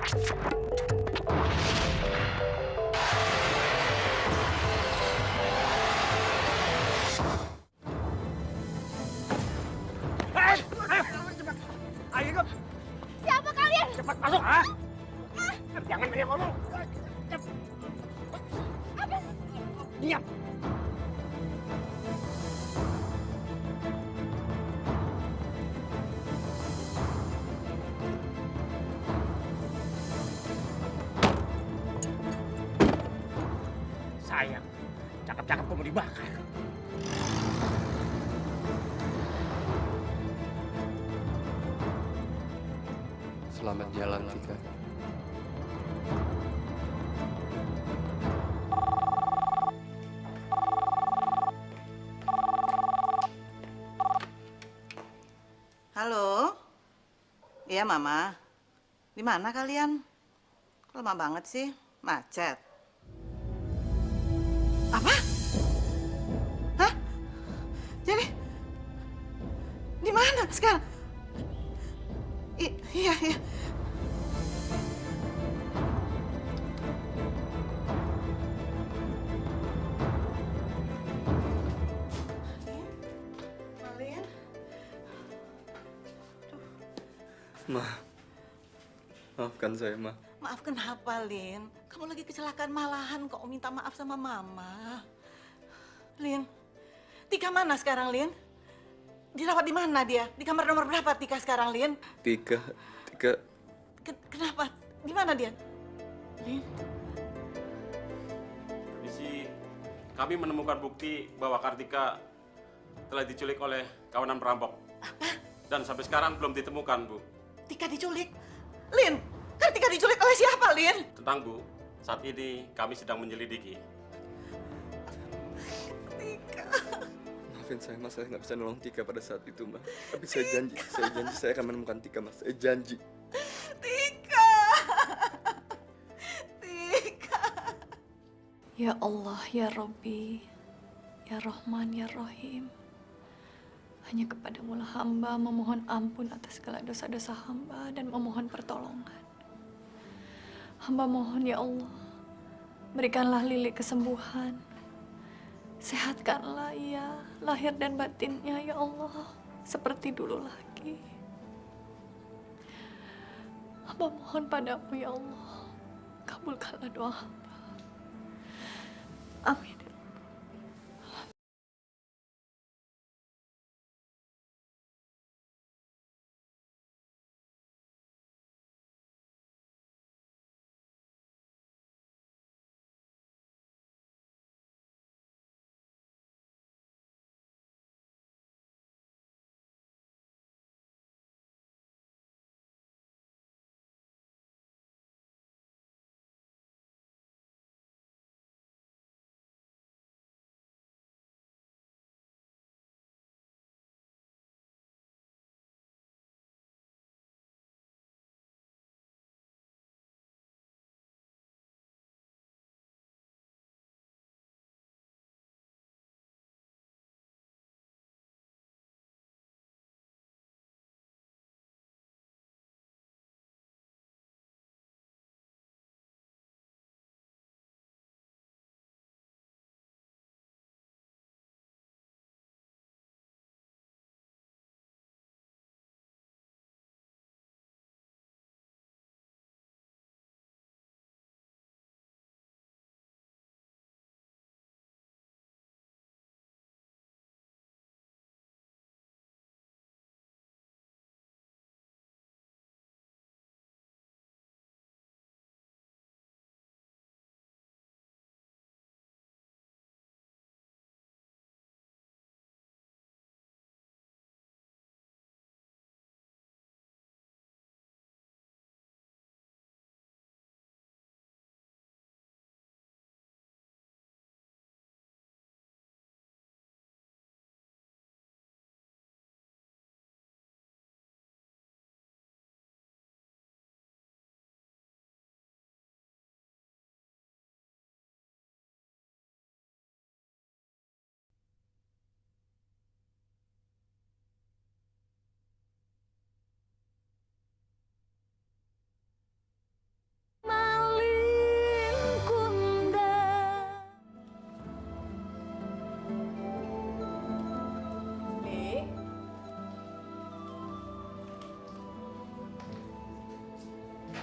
Ayo ikut. Siapa kalian? Cepat masuk. Ah. Jangan banyak ngomong. Apa? Diam. Sayang, cakep-cakep kamu dibakar. Selamat jalan, Tika. Halo? Iya, Mama. Di mana kalian? Kok lama banget sih? Macet. Apa? Hah? Jadi di mana sekarang? Iya, iya. Malin? Ma, maafkan saya, Ma. Maaf kenapa, Lin? Kamu lagi kecelakaan malahan kok minta maaf sama Mama. Lin, Tika mana sekarang, Lin? Dirawat di mana dia? Di kamar nomor berapa Tika sekarang, Lin? Tika. Kenapa? Di mana dia? Lin? Permisi, kami menemukan bukti bahwa Kartika telah diculik oleh kawanan perampok. Apa? Dan sampai sekarang belum ditemukan, Bu. Tika diculik? Lin, kan Tika diculik oleh siapa, Lin? Tenang, Bu. Saat ini kami sedang menyelidiki. Tika. Maafin saya, Mas. Saya nggak bisa nolong Tika pada saat itu, Ma. Tapi saya janji saya akan menemukan Tika, Mas. Saya janji. Tika. Tika. Ya Allah, ya Robbi, ya Rahman, ya Rahim. Hanya kepadamu lah hamba memohon ampun atas segala dosa-dosa hamba dan memohon pertolongan. Hamba mohon ya Allah, berikanlah Lili kesembuhan. Sehatkanlah ia, lahir dan batinnya ya Allah, seperti dulu lagi. Hamba mohon padamu ya Allah, kabulkanlah doa hamba. Amin.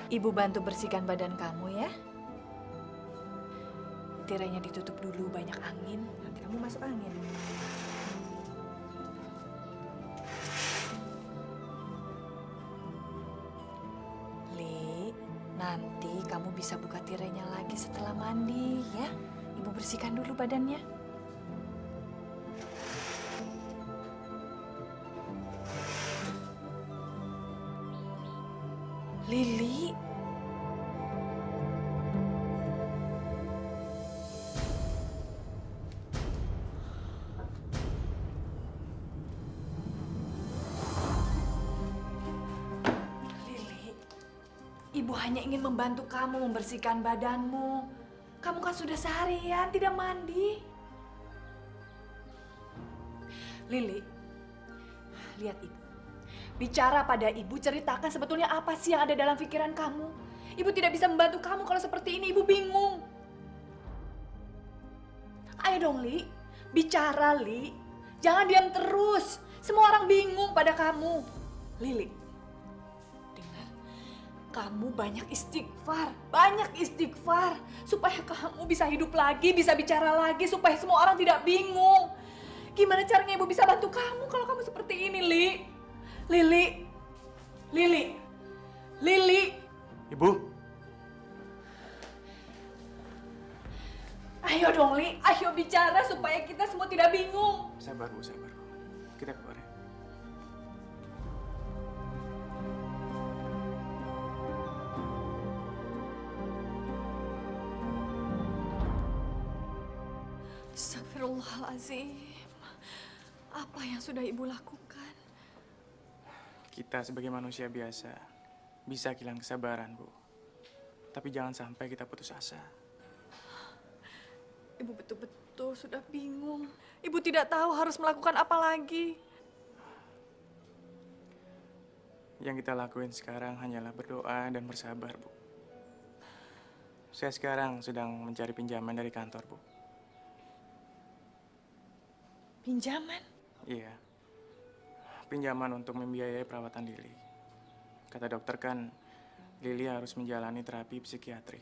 Ibu bantu bersihkan badan kamu ya. Tirainya ditutup dulu, banyak angin. Nanti kamu masuk angin. Li, nanti kamu bisa buka tirainya lagi setelah mandi ya. Ibu bersihkan dulu badannya. Lili. Lili, Ibu hanya ingin membantu kamu membersihkan badanmu. Kamu kan sudah seharian tidak mandi. Lili, lihat Ibu. Bicara pada Ibu, ceritakan sebetulnya apa sih yang ada dalam pikiran kamu. Ibu tidak bisa membantu kamu kalau seperti ini, Ibu bingung. Ayo dong, Li. Bicara, Li. Jangan diam terus. Semua orang bingung pada kamu. Lili, dengar. Kamu banyak istighfar. Banyak istighfar. Supaya kamu bisa hidup lagi, bisa bicara lagi. Supaya semua orang tidak bingung. Gimana caranya Ibu bisa bantu kamu kalau kamu seperti ini, Li? Lili. Lili. Lili. Ibu, Ayo dong, Li. Ayo bicara supaya kita semua tidak bingung. sabar Bu, sabar Bu. Kita keluar ya. Astagfirullahaladzim. Apa yang sudah Ibu lakukan? Kita sebagai manusia biasa bisa kehilangan kesabaran, Bu. Tapi jangan sampai kita putus asa. Ibu betul-betul sudah bingung. Ibu tidak tahu harus melakukan apa lagi. Yang kita lakuin sekarang hanyalah berdoa dan bersabar, Bu. Saya sekarang sedang mencari pinjaman dari kantor, Bu. Pinjaman? Iya. Pinjaman untuk membiayai perawatan Lili. Kata dokter kan, Lili harus menjalani terapi psikiatri.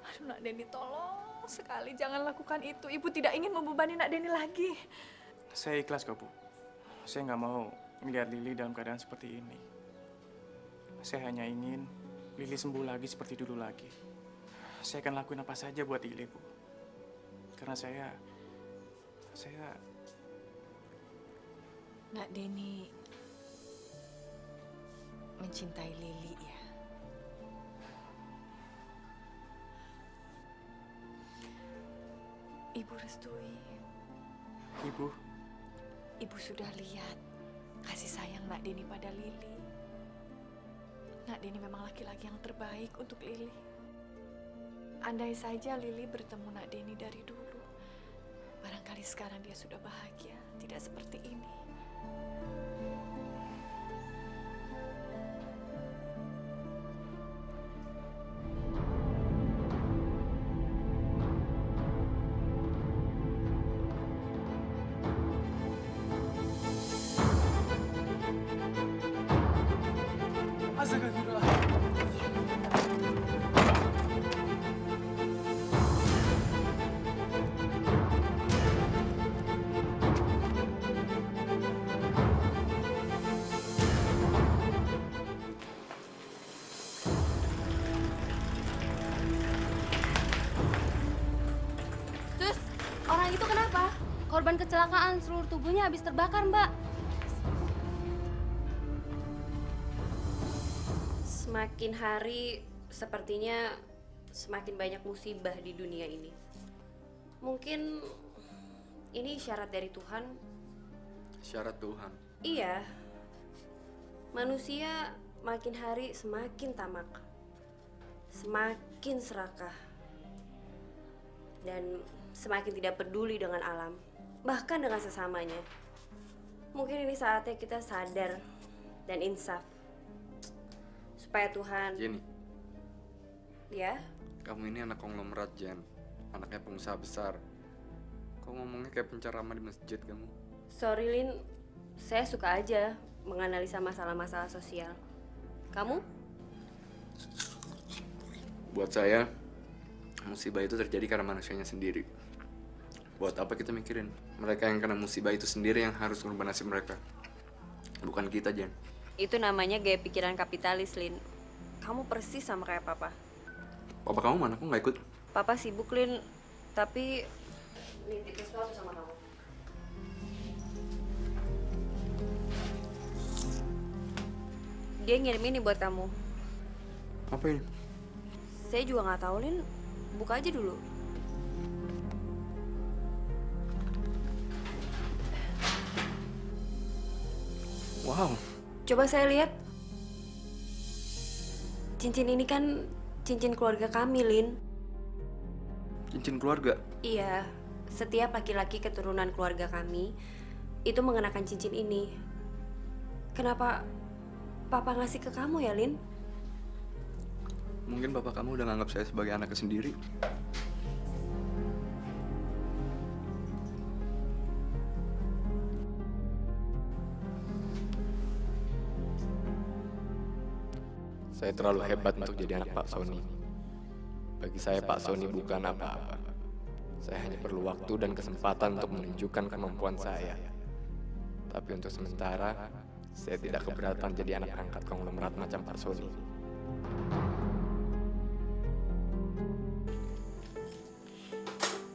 Aduh, Nak Deni, tolong sekali jangan lakukan itu. Ibu tidak ingin membebani Nak Deni lagi. Saya ikhlas kok, Bu. Saya nggak mau melihat Lili dalam keadaan seperti ini. Saya hanya ingin Lili sembuh lagi seperti dulu lagi. Saya akan lakuin apa saja buat Lili, Bu. Karena saya Nak Deni mencintai Lili ya. Ibu restui. Ibu sudah lihat kasih sayang Nak Deni pada Lili. Nak Deni memang laki-laki yang terbaik untuk Lili. Andai saja Lili bertemu Nak Deni dari dulu, barangkali sekarang dia sudah bahagia, tidak seperti ini. Astagfirullah. Sus, orang itu kenapa? Korban kecelakaan, seluruh tubuhnya habis terbakar, Mbak. Semakin hari, sepertinya semakin banyak musibah di dunia ini. Mungkin ini isyarat dari Tuhan. Syarat Tuhan. Iya, manusia makin hari semakin tamak, semakin serakah, dan semakin tidak peduli dengan alam, bahkan dengan sesamanya. Mungkin ini saatnya kita sadar dan insaf, supaya Tuhan... Jenny, Ya, kamu ini anak konglomerat, Jen. Anaknya pengusaha besar. Kok ngomongnya kayak penceramah di masjid kamu? sorry Lin, saya suka aja menganalisa masalah-masalah sosial. Kamu? Buat saya, musibah itu terjadi karena manusianya sendiri. Buat apa kita mikirin? Mereka yang kena musibah itu sendiri yang harus ngubah nasib mereka. Bukan kita, Jan. Itu namanya gaya pikiran kapitalis, Lin. Kamu persis sama kayak papa. Papa kamu mana? Kok nggak ikut? Papa sibuk, Lin. Tapi nitip sesuatu sama kamu. Dia ngirim ini buat kamu. Apa ini? Saya juga nggak tahu, Lin. Buka aja dulu. Wow. Coba saya lihat. Cincin ini kan cincin keluarga kami, Lin. Cincin keluarga. Iya, setiap laki-laki keturunan keluarga kami itu mengenakan cincin ini. Kenapa Papa ngasih ke kamu ya, Lin? Mungkin bapak kamu udah nganggap saya sebagai anaknya sendiri. Saya terlalu hebat untuk jadi anak Pak Sony. Bagi saya Pak Sony bukan apa-apa. Saya hanya perlu waktu dan kesempatan untuk menunjukkan kemampuan saya. Tapi untuk sementara, saya tidak keberatan jadi anak angkat konglomerat macam Pak Sony.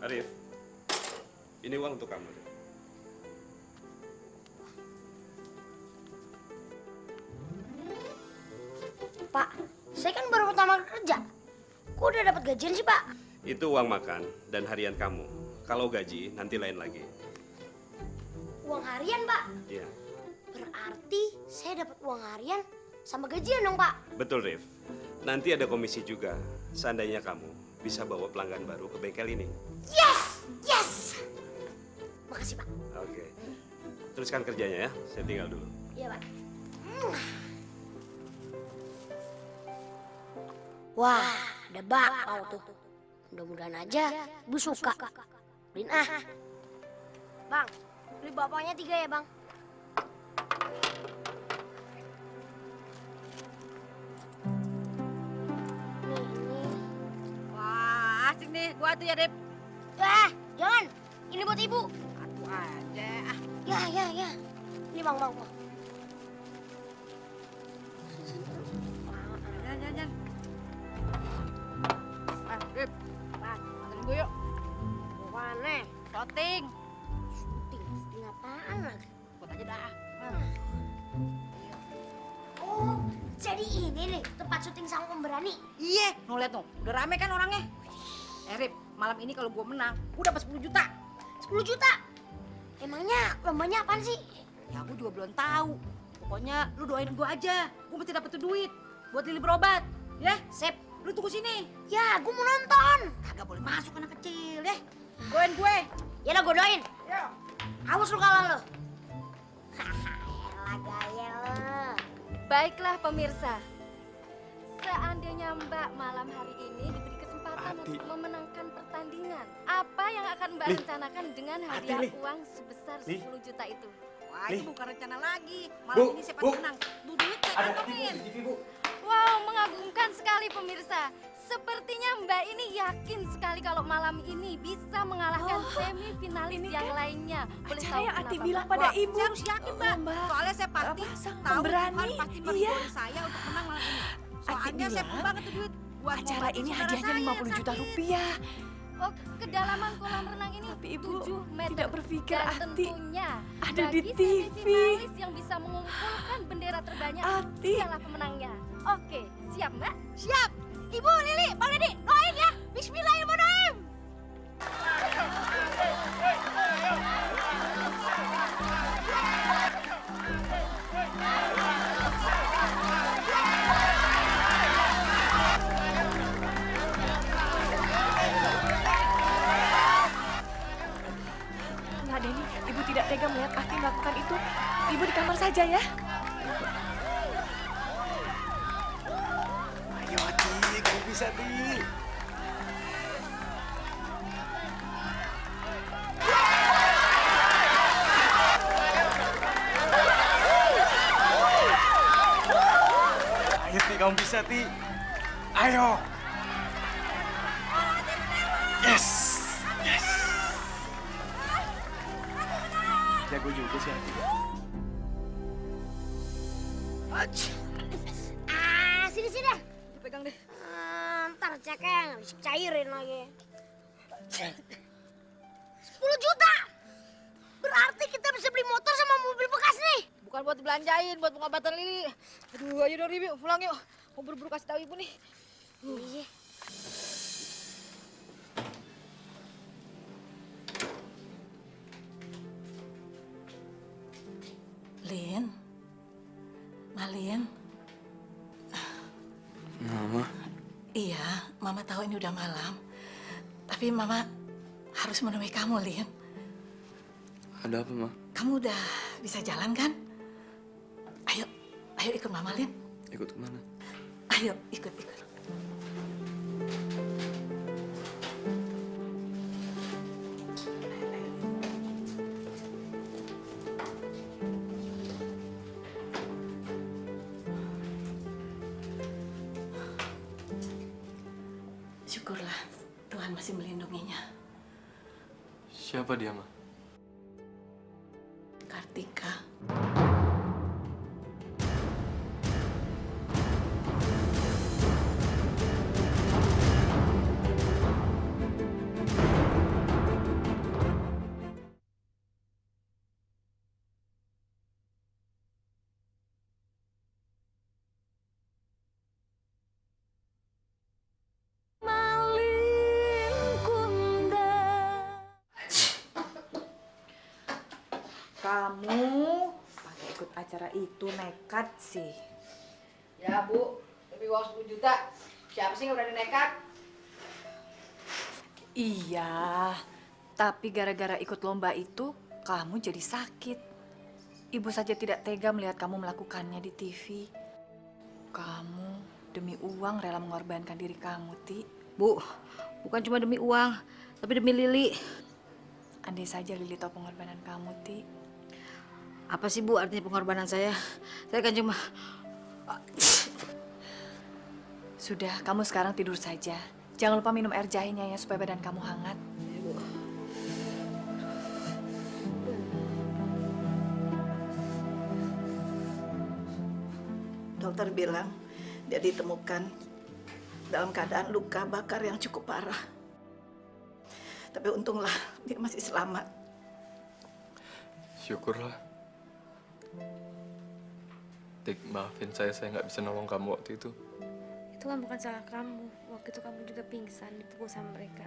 Arif, ini uang untuk kamu. Arif. Pak, saya kan baru pertama kerja. Kok udah dapat gajian sih, Pak? Itu uang makan dan harian kamu. Kalau gaji, nanti lain lagi. Uang harian, Pak? Iya. Berarti saya dapat uang harian sama gajian dong, Pak? Betul, Rif. Nanti ada komisi juga. Seandainya kamu bisa bawa pelanggan baru ke bengkel ini. Yes! Yes! Makasih, Pak. Oke. Teruskan kerjanya ya. Saya tinggal dulu. Iya, Pak. Wah, ada bakpao tuh. Mudah-mudahan aja Ibu suka. Beliin ah. Bang, beli bakpaonya 3 ya, Bang. Ini. Wah, asik nih. Gua tuh ya, Dep. Jangan. Ini buat Ibu. Aku aja. Ya. Ini Bang. Jangan. Dep. Anterin gue yuk. Mana? Shooting. Syuting apaan lagi? Buat aja dah. Oh, jadi ini nih tempat syuting sang pemberani. Iya, no liat no. Udah rame kan orangnya. Rip, malam ini kalau gue menang, gue dapat 10 juta. 10 juta? Emangnya lombanya apaan sih? Ya gue juga belum tahu. Pokoknya lu doain gue aja. Gue mesti dapet tuh duit buat Lili berobat. Ya, Sip. lu tunggu sini. Ya, gue mau nonton. Kagak boleh masuk anak kecil ya. Doain gue. Ya lah, gue doain. Ya. Awas lu kalah lu. Elah gaya lu. Baiklah pemirsa, seandainya Mbak malam hari ini diberi kesempatan Ati. untuk memenangkan pertandingan, apa yang akan Mbak Li. rencanakan dengan Ati, hadiah Li. uang sebesar Li. 10 juta itu? Wah, Nih. ini bukan rencana lagi. Malam Bu, ini siapa Bu. menang? Tuh duit saya kantongin. Wow, mengagumkan sekali pemirsa. Sepertinya Mbak ini yakin sekali kalau malam ini bisa mengalahkan semifinalis ini yang kan lainnya. Boleh acara tahu yang Ati kenapa, bilang Mbak? pada Wah, ibu. saya harus yakin, Mbak. Mbak. Soalnya saya pasti Apa, sang tahu pemberani? Tuhan pasti Iya. meridoi saya untuk menang malam ini. Soalnya saya perlu bilang, banget tuh duit buat Acara ngobatin ini saudara hadiahnya saya 50 yang juta sakit. rupiah. Oh, kedalaman kolam renang ini Tapi Ibu 7 meter. tidak berpikir dan Ati tentunya ada bagi di TV. semifinalis yang bisa mengumpulkan bendera terbanyak, Ati. dialah pemenangnya. Oke, siap Mbak? Siap. Ibu, Lili, Bang Deddy, doain ya. Bismillahirrahmanirrahim. Nah, Denny, Ibu tidak tega melihat Ati melakukan itu. Ibu di kamar saja ya. Ayo, Ati, kamu bisa, Ti. Ayo, Ti, kamu bisa, Ti. Ayo. Jago juga sih Ati. Sini sini dah. Pegang deh. Ntar cekeng, bisa cairin lagi. 10 juta. Berarti kita bisa beli motor sama mobil bekas nih. Bukan buat belanjain, buat pengobatan Lili. Aduh, ayo dong Ribi, pulang yuk. Mau buru-buru kasih tahu ibu nih. Iya. Lin, Malin. Mama, Iya, Mama tahu ini udah malam. Tapi Mama harus menemui kamu, Lin. ada apa, Ma? Kamu udah bisa jalan kan? Ayo, ayo ikut Mama, Lin. Ikut kemana? Ayo, ikut. Syukurlah Tuhan masih melindunginya. Siapa dia, Ma? Kartika. Kamu pakai ikut acara itu nekat sih. Ya Bu, lebih uang 10 juta. Siapa sih yang berani nekat? Iya, tapi gara-gara ikut lomba itu kamu jadi sakit. Ibu saja tidak tega melihat kamu melakukannya di TV. Kamu demi uang rela mengorbankan diri kamu, Ti. Bu, bukan cuma demi uang, tapi demi Lili. Andai saja Lili tahu pengorbanan kamu, Ti. Apa sih Bu artinya pengorbanan saya? Saya kan cuma... Sudah, kamu sekarang tidur saja. Jangan lupa minum air jahenya ya, supaya badan kamu hangat. Dokter bilang dia ditemukan dalam keadaan luka bakar yang cukup parah. Tapi untunglah dia masih selamat. Syukurlah. Tik, maafin saya nggak bisa nolong kamu waktu itu. Itu kan bukan salah kamu. Waktu itu kamu juga pingsan dipukul sama mereka.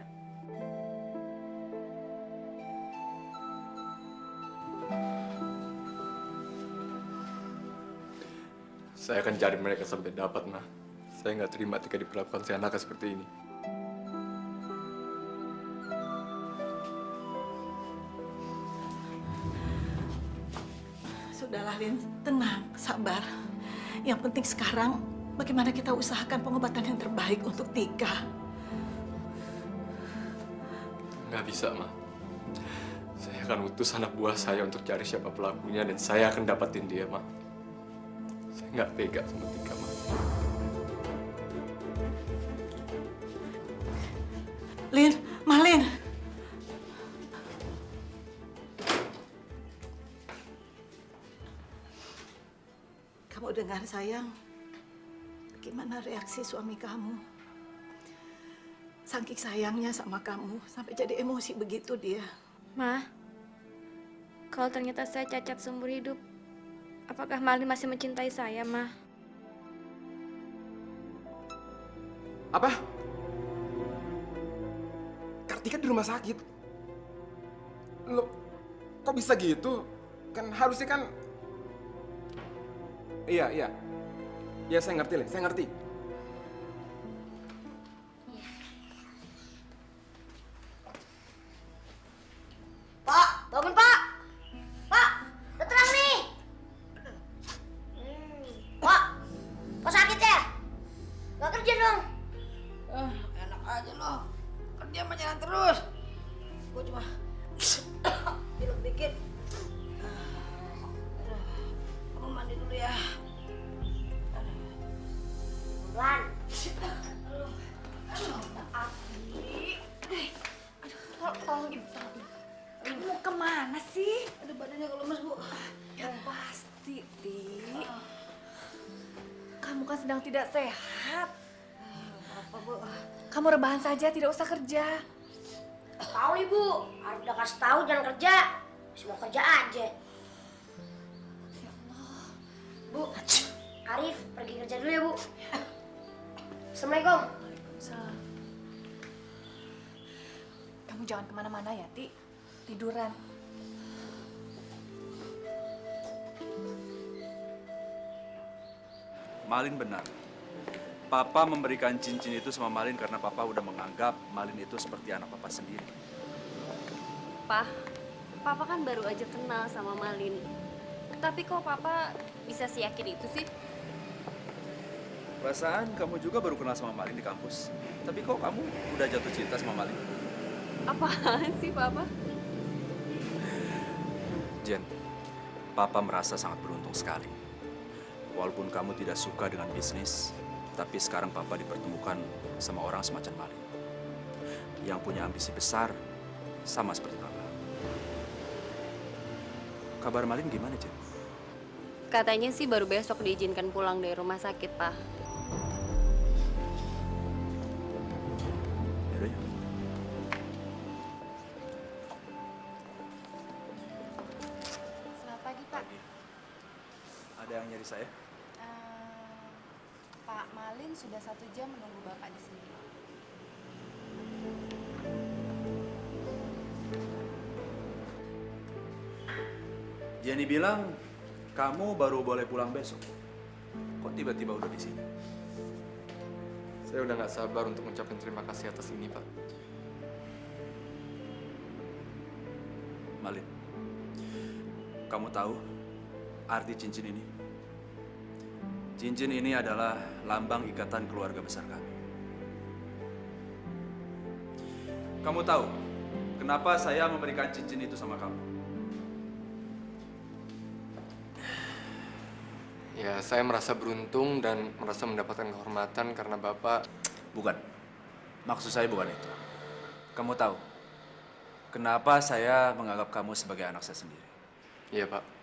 Saya akan cari mereka sampai dapat, Ma. Saya nggak terima Tika diperlakukan seenaknya seperti ini. Sudahlah, Lin. Tenang, sabar. Yang penting sekarang, bagaimana kita usahakan pengobatan yang terbaik untuk Tika. Nggak bisa, Ma. Saya akan utus anak buah saya untuk cari siapa pelakunya dan saya akan dapatin dia, Ma. Saya nggak tega sama Tika, Ma. Lin, Malin. Kamu dengar, sayang? Gimana reaksi suami kamu? Saking sayangnya sama kamu, sampai jadi emosi begitu dia. Ma, kalau ternyata saya cacat seumur hidup, apakah Malin masih mencintai saya, Ma? Apa? Kartika di rumah sakit? Loh, kok bisa gitu? Kan harusnya kan... Iya. Iya, saya ngerti, Lin. Saya ngerti. Pak, bangun Pak. Pak, udah terang nih. Pak, kok sakit ya? Gak kerja dong. Enak aja loh. Kerja mah jalan terus. Gue cuma pilek dikit. Kamu mandi dulu ya. kamu kan sedang tidak sehat. Apa, Bu? Kamu rebahan saja, tidak usah kerja. Tahu nih, Bu. Arif udah kasih tahu jangan kerja. Semua kerja aja. Bu, Arif pergi kerja dulu ya, Bu. Assalamualaikum. Waalaikumsalam. Kamu jangan kemana-mana ya, Ti. Tiduran. Malin benar. Papa memberikan cincin itu sama Malin karena Papa udah menganggap Malin itu seperti anak Papa sendiri. Papa kan baru aja kenal sama Malin. Tapi kok Papa bisa yakin itu sih? Perasaan kamu juga baru kenal sama Malin di kampus. Tapi kok kamu udah jatuh cinta sama Malin? Apaan sih, Papa? Jen, Papa merasa sangat beruntung sekali. Walaupun kamu tidak suka dengan bisnis, tapi sekarang Papa dipertemukan sama orang semacam Malin. Yang punya ambisi besar, sama seperti Papa. Kabar Malin gimana, Jen? Katanya sih baru besok diizinkan pulang dari rumah sakit, Pak. Yaudah, yuk. Selamat pagi, Pak. Ada yang nyari saya? Pak Malin sudah 1 jam menunggu Bapak di sini. Jenny bilang kamu baru boleh pulang besok. Kok tiba-tiba udah di sini? Saya udah nggak sabar untuk mengucapkan terima kasih atas ini, Pak. Malin, kamu tahu arti cincin ini? Cincin ini adalah lambang ikatan keluarga besar kami. Kamu tahu kenapa saya memberikan cincin itu sama kamu? Ya, saya merasa beruntung dan merasa mendapatkan kehormatan karena Bapak... Bukan. Maksud saya bukan itu. Kamu tahu kenapa saya menganggap kamu sebagai anak saya sendiri? Iya, Pak.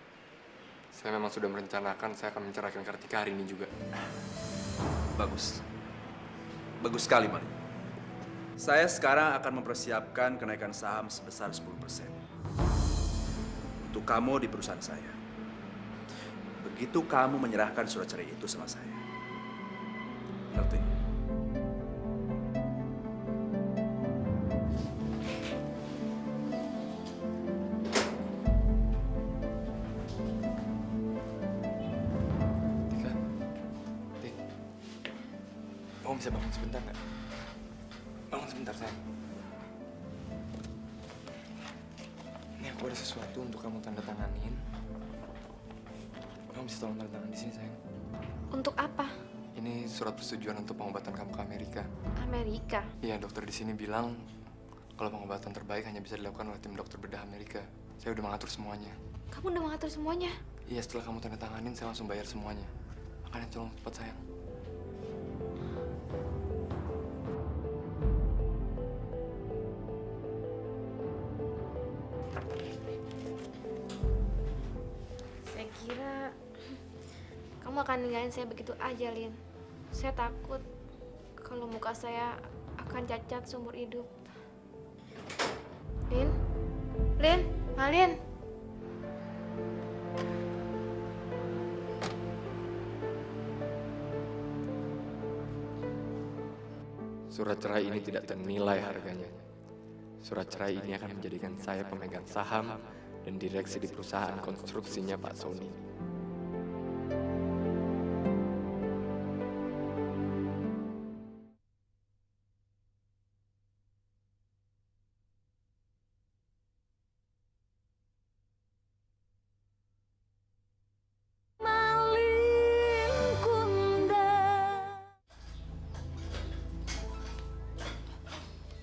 Saya memang sudah merencanakan saya akan menceraikan Kartika hari ini juga. Bagus. Bagus sekali, Malin. Saya sekarang akan mempersiapkan kenaikan saham sebesar 10% untuk kamu di perusahaan saya. Begitu kamu menyerahkan surat cerai itu sama saya. Ngerti? Tika, Tik, kamu bisa bangun sebentar nggak? Bangun sebentar, sayang. Ini aku ada sesuatu untuk kamu tanda tanganin. Kamu bisa tolong tanda tangan di sini, sayang. Untuk apa? Ini surat persetujuan untuk pengobatan kamu ke Amerika. Amerika. Iya, dokter di sini bilang kalau pengobatan terbaik hanya bisa dilakukan oleh tim dokter bedah Amerika. Saya udah mengatur semuanya. Kamu udah mengatur semuanya? Iya, setelah kamu tanda tanganin, saya langsung bayar semuanya. Makanya tolong cepat, sayang. Saya kira kamu akan ninggalin saya begitu aja, Lin. Saya takut kalau muka saya akan cacat seumur hidup. Lin? Lin? Malin? Surat cerai ini tidak ternilai harganya. Surat cerai ini akan menjadikan saya pemegang saham dan direksi di perusahaan konstruksinya Pak Sony.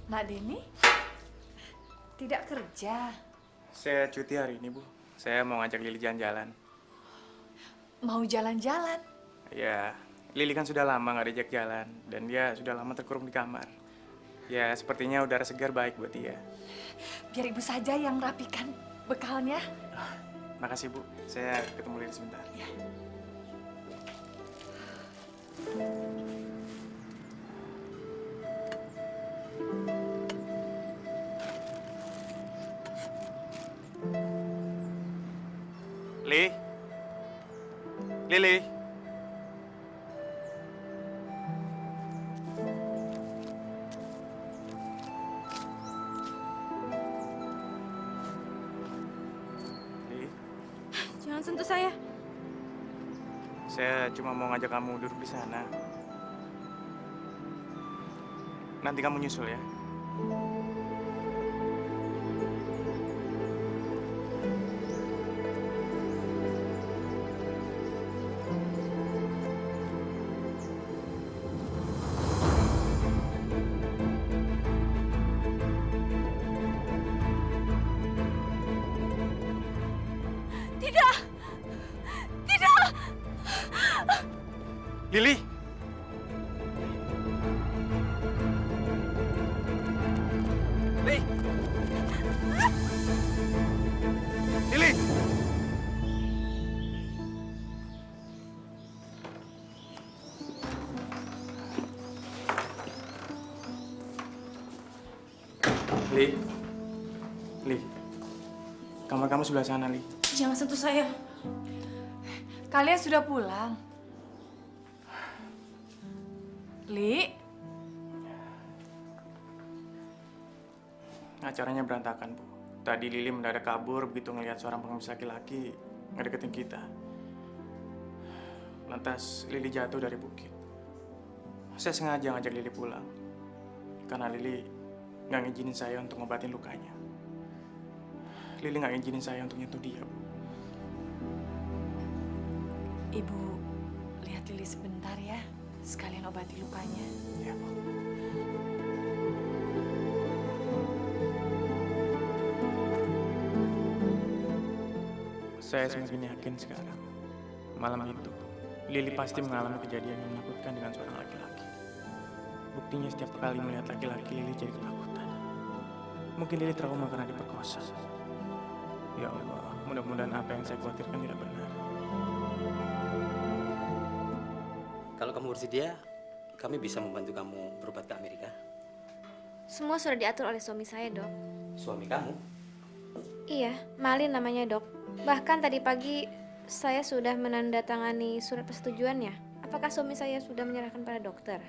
Nak Deni, tidak kerja. Saya cuti hari ini, Bu. Saya mau ngajak Lili jalan-jalan. Mau jalan-jalan? Ya, Lili kan sudah lama nggak diajak jalan. Dan dia sudah lama terkurung di kamar. Ya, sepertinya udara segar baik buat dia. Biar ibu saja yang rapikan bekalnya. Makasih, Bu. Saya ketemu Lili sebentar. Ya. Lili. Lili, Jangan sentuh saya. saya cuma mau ngajak kamu duduk di sana. Nanti kamu nyusul ya. Tidak! Tidak! Lili. Lili. Lili. Li. Li. Kamar kamu sebelah sana, Li. Jangan sentuh saya. Kalian sudah pulang? Li? Acaranya berantakan, Bu. Tadi Lili mendadak kabur begitu ngelihat seorang pengemis laki-laki ngedeketin kita. Lantas Lili jatuh dari bukit. Saya sengaja ngajak Lili pulang. Karena Lili nggak ngizinin saya untuk ngobatin lukanya. Lili nggak ngizinin saya untuk nyentuh dia, Bu. Ibu, lihat Lili sebentar ya. Sekalian obati lukanya. Ya, Bu. Saya semakin yakin sekarang. Malam itu, Lili pasti mengalami kejadian yang menakutkan dengan seorang laki-laki. Buktinya setiap kali melihat laki-laki, Lili jadi ketakutan. Mungkin Lili trauma karena diperkosa. Ya Allah, mudah-mudahan apa yang saya khawatirkan tidak benar. Kalau kamu bersedia, kami bisa membantu kamu berobat ke Amerika. Semua sudah diatur oleh suami saya, Dok. Suami kamu? Iya, Malin namanya, Dok. Bahkan tadi pagi saya sudah menandatangani surat persetujuannya. Apakah suami saya sudah menyerahkan pada dokter?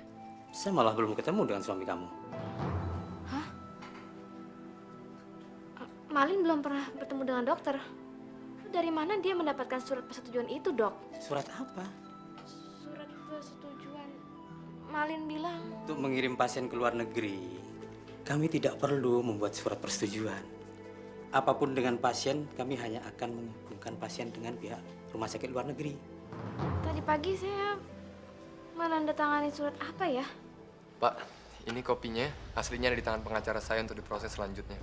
Saya malah belum ketemu dengan suami kamu. Hah? Malin belum pernah bertemu dengan dokter. Dari mana dia mendapatkan surat persetujuan itu, Dok? Surat apa? Surat persetujuan. Malin bilang. Untuk mengirim pasien ke luar negeri, kami tidak perlu membuat surat persetujuan. Apapun dengan pasien, kami hanya akan menghubungkan pasien dengan pihak rumah sakit luar negeri. Tadi pagi saya menandatangani surat apa ya? Pak, ini kopinya. Aslinya ada di tangan pengacara saya untuk diproses selanjutnya.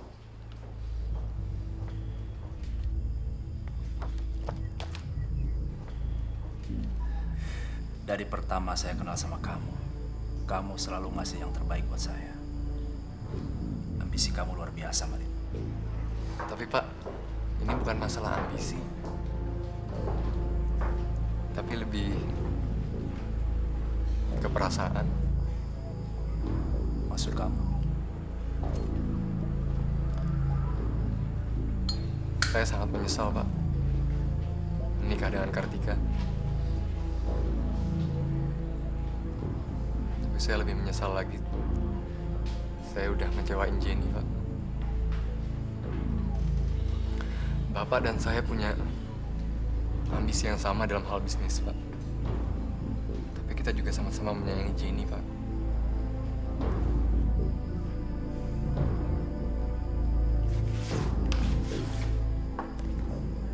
Dari pertama saya kenal sama kamu, kamu selalu ngasih yang terbaik buat saya. Ambisi kamu luar biasa, Malin. Tapi Pak, ini bukan masalah ambisi. Tapi lebih ke perasaan. Maksud kamu? Saya sangat menyesal, Pak. Menikah dengan Kartika. Tapi saya lebih menyesal lagi. Saya udah ngecewain Jenny, Pak. Bapak dan saya punya ambisi yang sama dalam hal bisnis, Pak. Tapi kita juga sama-sama menyayangi Jenny, Pak.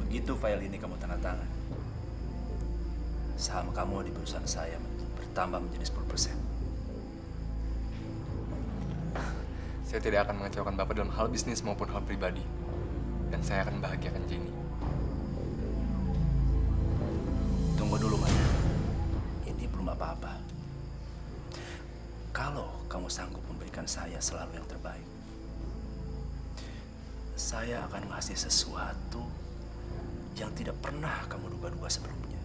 Begitu file ini kamu tanda tangan, saham kamu di perusahaan saya bertambah menjadi 10%. Saya tidak akan mengecewakan Bapak dalam hal bisnis maupun hal pribadi. Dan saya akan bahagiakan Jenny. Tunggu dulu, Maya. Ini belum apa-apa. Kalau kamu sanggup memberikan saya selalu yang terbaik, saya akan ngasih sesuatu yang tidak pernah kamu duga-duga sebelumnya.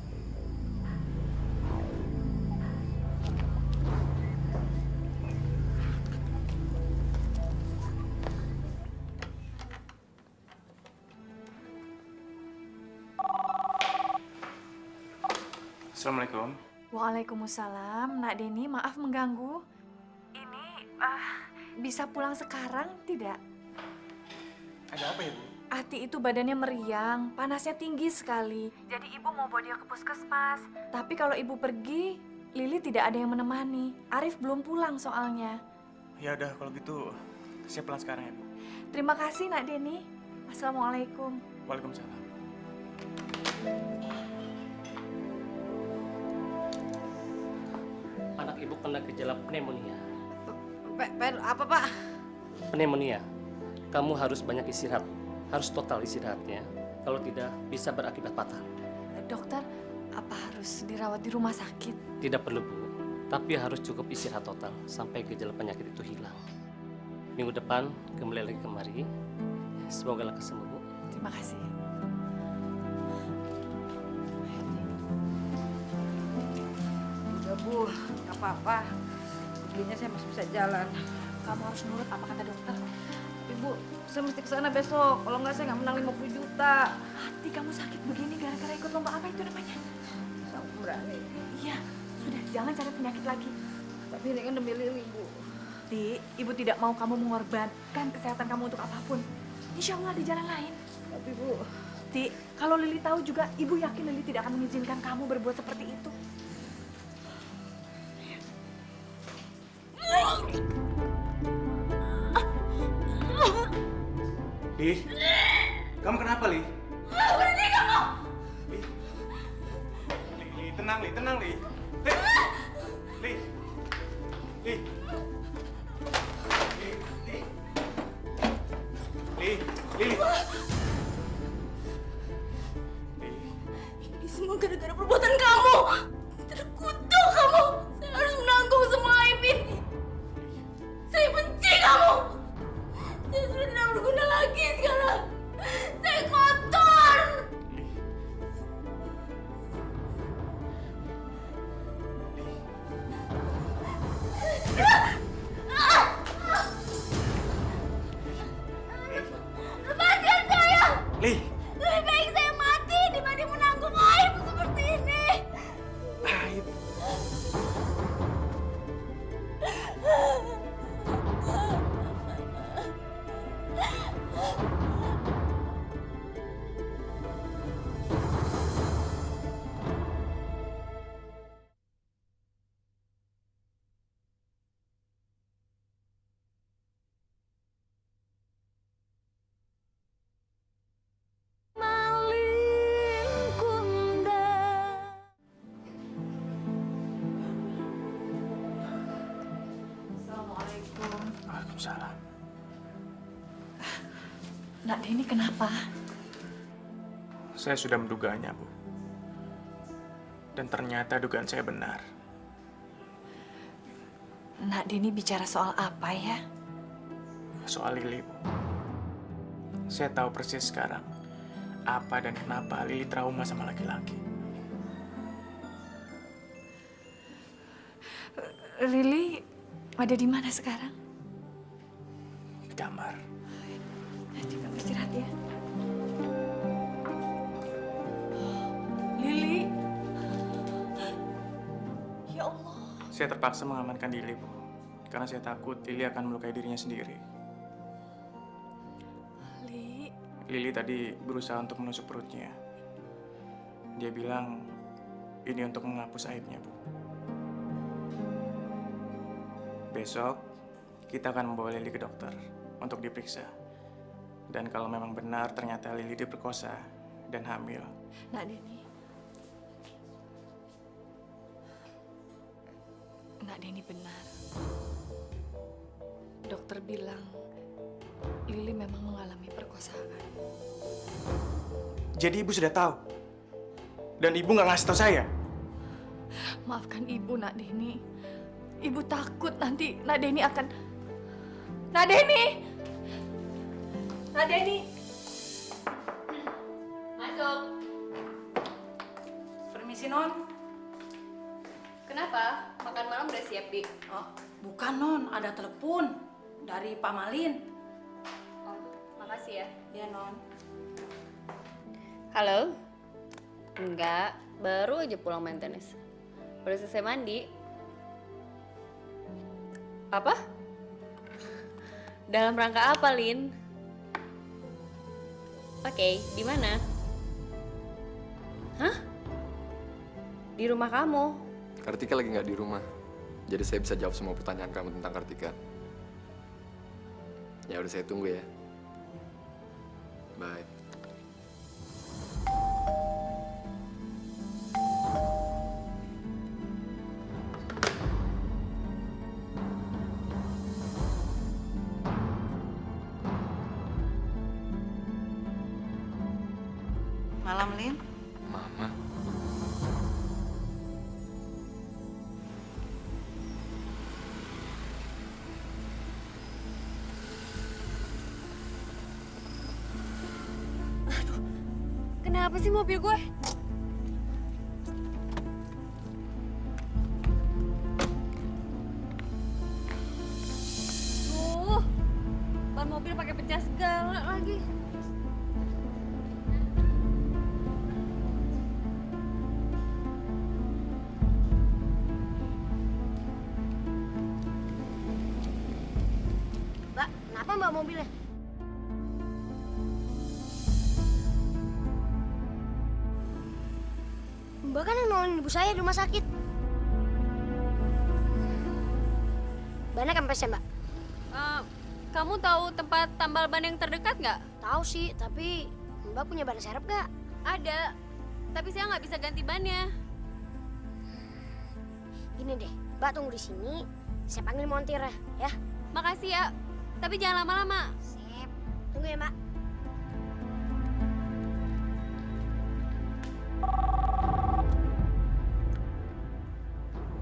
Assalamualaikum. Waalaikumsalam, Nak Deni, maaf mengganggu. Ini bisa pulang sekarang tidak? Ada apa ya, Bu? Ati itu badannya meriang, panasnya tinggi sekali. Jadi ibu mau bawa dia ke puskesmas. Tapi kalau ibu pergi, Lili tidak ada yang menemani. Arif belum pulang soalnya. Ya udah kalau gitu saya pulang sekarang ya, Bu. Terima kasih, Nak Deni. Assalamualaikum. Waalaikumsalam. Anak ibu kena gejala pneumonia. Apa, Pak? Pneumonia. Kamu harus banyak istirahat. Harus total istirahatnya. Kalau tidak, bisa berakibat fatal. Dokter, apa harus dirawat di rumah sakit? Tidak perlu, Bu. Tapi harus cukup istirahat total sampai gejala penyakit itu hilang. Minggu depan kembali lagi kemari. Semoga lekas sembuh, Bu. Terima kasih. Udah, Bu. Gak apa-apa. Begini saya masih bisa jalan. Kamu harus nurut apa kata dokter. Ibu, saya mesti ke sana besok. Kalau nggak, saya nggak menang 50 juta. Hati kamu sakit begini gara-gara ikut lomba apa itu namanya? Saya berani. Iya, sudah jangan cari penyakit lagi. Tapi ini kan demi Lili, Bu. Ti, ibu tidak mau kamu mengorbankan kesehatan kamu untuk apapun. Insya Allah ada jalan lain. Tapi, Bu. Ti, kalau Lili tahu juga, ibu yakin Lili tidak akan mengizinkan kamu berbuat seperti itu. Li, kamu kenapa, Li? Berhenti kamu! Li, tenang, Li, tenang, Li. Li. Li. Li. Li. Ini semua gara-gara perbuatan kamu. Terkutuk kamu. Saya harus menanggung semua aib ini. Saya benci kamu. Saya sudah tidak berguna lagi sekarang. Saya kotor. Lepaskan saya. Li. Lebih baik saya mati dibanding menanggung aib seperti ini. Aib. Assalamualaikum. Waalaikumsalam. Nak Deni kenapa? Saya sudah menduganya, Bu. Dan ternyata dugaan saya benar. Nak Deni bicara soal apa ya? Soal Lili, Bu. Saya tahu persis sekarang apa dan kenapa Lili trauma sama laki-laki. Lili ada di mana sekarang? Di kamar. Coba istirahat ya. Lili. Ya Allah. Saya terpaksa mengamankan Lili, Bu. Karena saya takut Lili akan melukai dirinya sendiri. Lili tadi berusaha untuk menusuk perutnya. Dia bilang ini untuk menghapus aibnya, Bu. Besok kita akan membawa Lili ke dokter untuk diperiksa. Dan kalau memang benar ternyata Lili diperkosa dan hamil. Nak Deni. Nak Deni benar. Dokter bilang Lili memang mengalami perkosaan. Jadi ibu sudah tahu? Dan ibu nggak ngasih tahu saya? Maafkan ibu, Nak Deni. Ibu takut nanti Nak Deni akan... Nak Deni! Nak Deni! Masuk. Permisi, Non. Kenapa? Makan malam udah siap, Dik? Oh, bukan, Non. Ada telepon dari Pak Malin. Oh, makasih ya. Ya, Non. Halo? Enggak, Baru aja pulang main tenis. Baru selesai mandi. Apa? Dalam rangka apa, Lin? Oke, di mana? Hah? Di rumah kamu? Kartika lagi nggak di rumah. Jadi saya bisa jawab semua pertanyaan kamu tentang Kartika. Ya udah, saya tunggu ya. Bye. Malam, Lin. Mama. Kenapa sih mobil gue? Ban mobil pakai pecah segala lagi. Mbak, kenapa mbak mobilnya? Mbak kan yang nolongin ibu saya di rumah sakit. Bannya kempes ya, Mbak? Kamu tahu tempat tambal ban yang terdekat nggak? Tahu sih, tapi Mbak punya ban serep nggak? Ada, tapi saya nggak bisa ganti bannya. Gini deh, Mbak tunggu di sini. Saya panggil montir ya. Makasih ya, tapi jangan lama-lama. Sip. Tunggu ya, Mbak.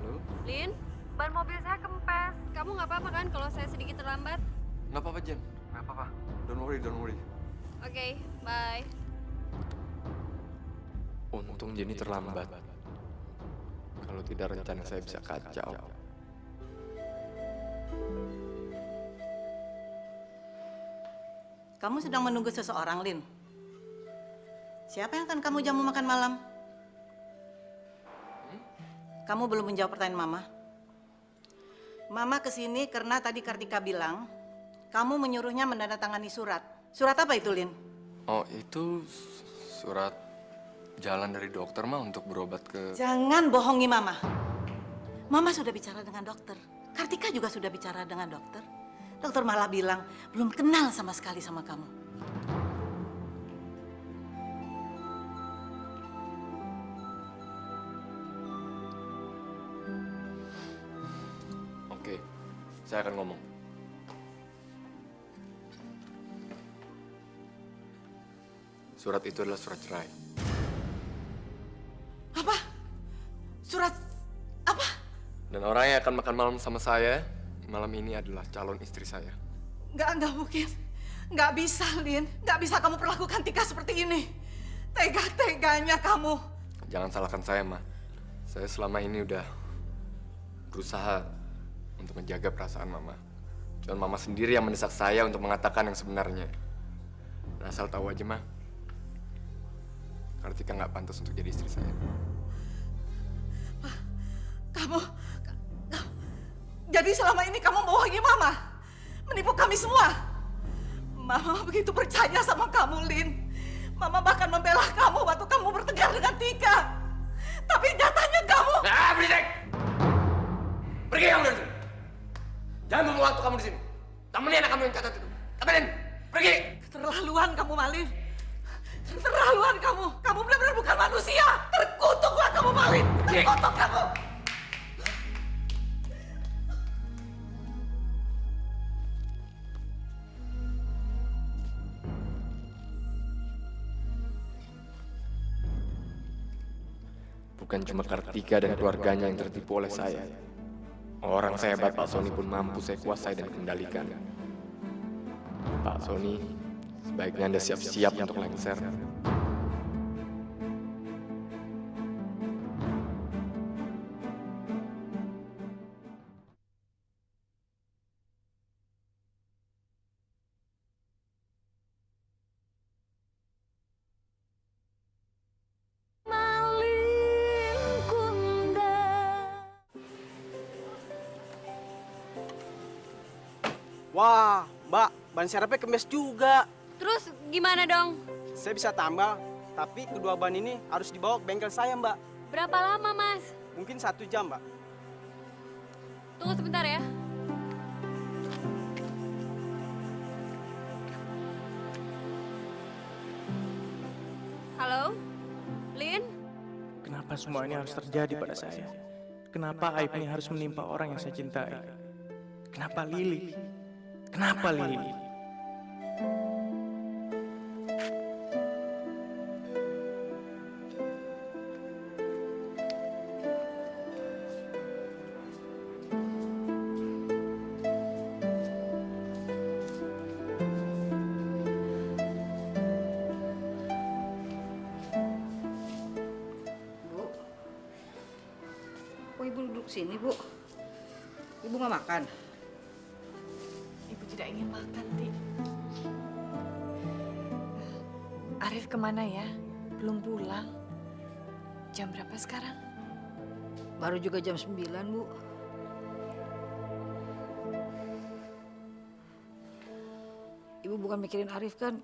Halo? Lin, ban mobil saya kempes. Kamu nggak apa-apa kan kalau saya sedikit terlambat? Nggak apa-apa, Jen. Nggak apa-apa. Don't worry, don't worry. Oke, bye. Untung Jenny terlambat. Kalau tidak, rencana saya bisa kacau. Kamu sedang menunggu seseorang, Lin. Siapa yang akan kamu jamu makan malam? Kamu belum menjawab pertanyaan Mama. Mama kesini karena tadi Kartika bilang kamu menyuruhnya menandatangani surat. Surat apa itu, Lin? Oh, itu surat jalan dari dokter mah untuk berobat ke... Jangan bohongi Mama. Mama sudah bicara dengan dokter. Kartika juga sudah bicara dengan dokter. Dokter malah bilang belum kenal sama sekali sama kamu. Oke, saya akan ngomong. Surat itu adalah surat cerai. Apa? Surat apa? Dan orang yang akan makan malam sama saya malam ini adalah calon istri saya. Nggak mungkin. Nggak bisa, Lin. Nggak bisa kamu perlakukan Tika seperti ini. Tega-teganya kamu. Jangan salahkan saya, Ma. Saya selama ini udah berusaha untuk menjaga perasaan Mama. Dan Mama sendiri yang mendesak saya untuk mengatakan yang sebenarnya. Dan asal tahu aja, Ma. Kartika nggak pantas untuk jadi istri saya. Kamu, jadi selama ini kamu bohongi Mama, menipu kami semua. Mama begitu percaya sama kamu, Lin. Mama bahkan membela kamu waktu kamu bertengkar dengan Tika. Tapi nyatanya kamu... Nah, berisik! Pergi kamu dari sini. Jangan buang waktu kamu di sini. Temenin anak kamu yang catat itu. Temenin, pergi! Keterlaluan kamu, Malin. Keterlaluan kamu. Kamu benar-benar bukan manusia. Terkutuklah kamu, Malin. Terkutuk kamu. Bukan cuma Kartika dan keluarganya yang tertipu oleh saya. Orang sehebat Pak Sony pun mampu saya kuasai dan kendalikan. Pak Sony, sebaiknya Anda siap-siap untuk lengser. Wah, Mbak, ban serepnya kempes juga. Terus gimana dong? Saya bisa tambal, tapi kedua ban ini harus dibawa ke bengkel saya, Mbak. Berapa lama, Mas? Mungkin 1 jam, Mbak. Tunggu sebentar ya. Halo? Lin? Kenapa semua ini harus terjadi pada saya? Kenapa aib ini harus menimpa orang yang saya cintai? Kenapa Lili? Kenapa Lili? Bu, kok ibu duduk sini, Bu? Ibu nggak makan? Ibu tidak ingin makan, Ti. Arif kemana ya? Belum pulang. Jam berapa sekarang? Baru juga jam 9, Bu. Ibu bukan mikirin Arif kan?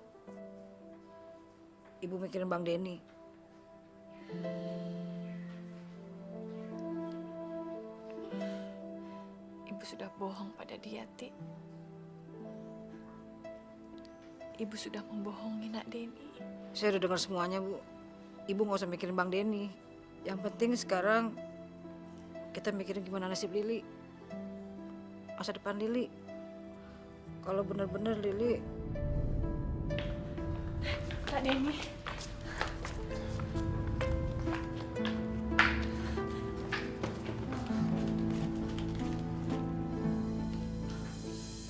Ibu mikirin Bang Denny. Ibu sudah bohong pada dia, Ti. Ibu sudah membohongi Nak Denny. Saya udah dengar semuanya, Bu. Ibu nggak usah mikirin Bang Denny. Yang penting sekarang kita mikirin gimana nasib Lili. Masa depan Lili. Kalau benar-benar Lili... Kak Denny.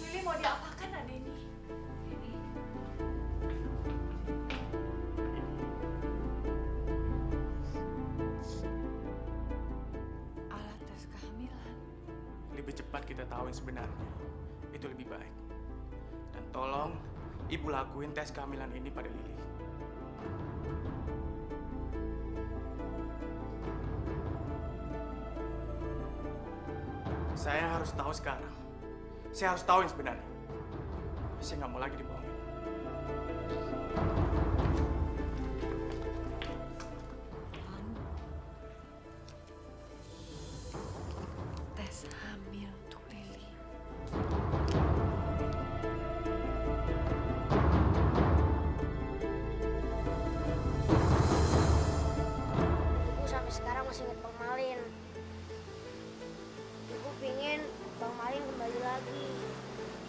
Lili mau diapakan, Nak Denny? Alat tes kehamilan. Lebih cepat kita tahu yang sebenarnya. Itu lebih baik. Dan tolong ibu lakuin tes kehamilan ini pada Lili. Saya harus tahu sekarang. Saya harus tahu yang sebenarnya. Saya nggak mau lagi dibohongin. Tes hamil untuk Lili. Ibu sampai sekarang masih ingat Bang Malin. Ibu pingin Bang Malin kembali lagi.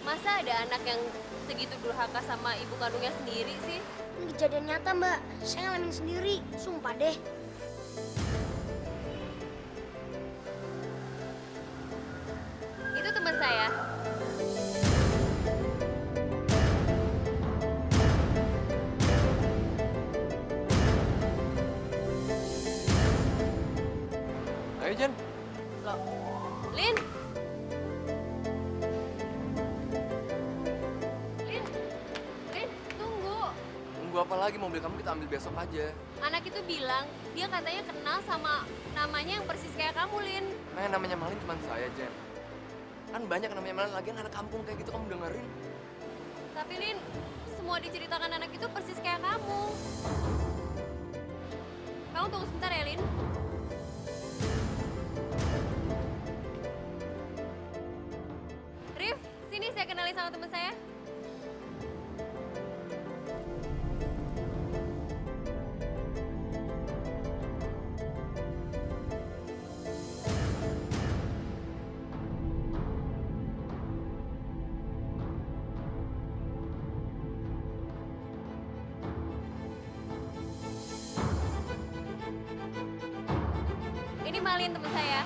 Masa ada anak yang segitu durhaka sama ibu kandungnya sendiri sih? Ini kejadian nyata, Mbak. Saya ngalamin sendiri. Sumpah deh. Itu teman saya. Ayo, Jen. Loh, Lin? Lin? Lin, tunggu. Tunggu apa lagi? Mobil kamu kita ambil besok aja. Anak itu bilang, dia katanya kenal sama namanya yang persis kayak kamu, Lin. Nah, yang namanya Malin cuma saya, Jen. Kan banyak yang namanya Malin, lagian anak kampung kayak gitu, kamu dengerin. Tapi Lin, semua diceritakan anak itu persis kayak kamu. Kamu tunggu sebentar ya, Lin. Rif, sini saya kenalin sama teman saya. Ini Malin teman saya.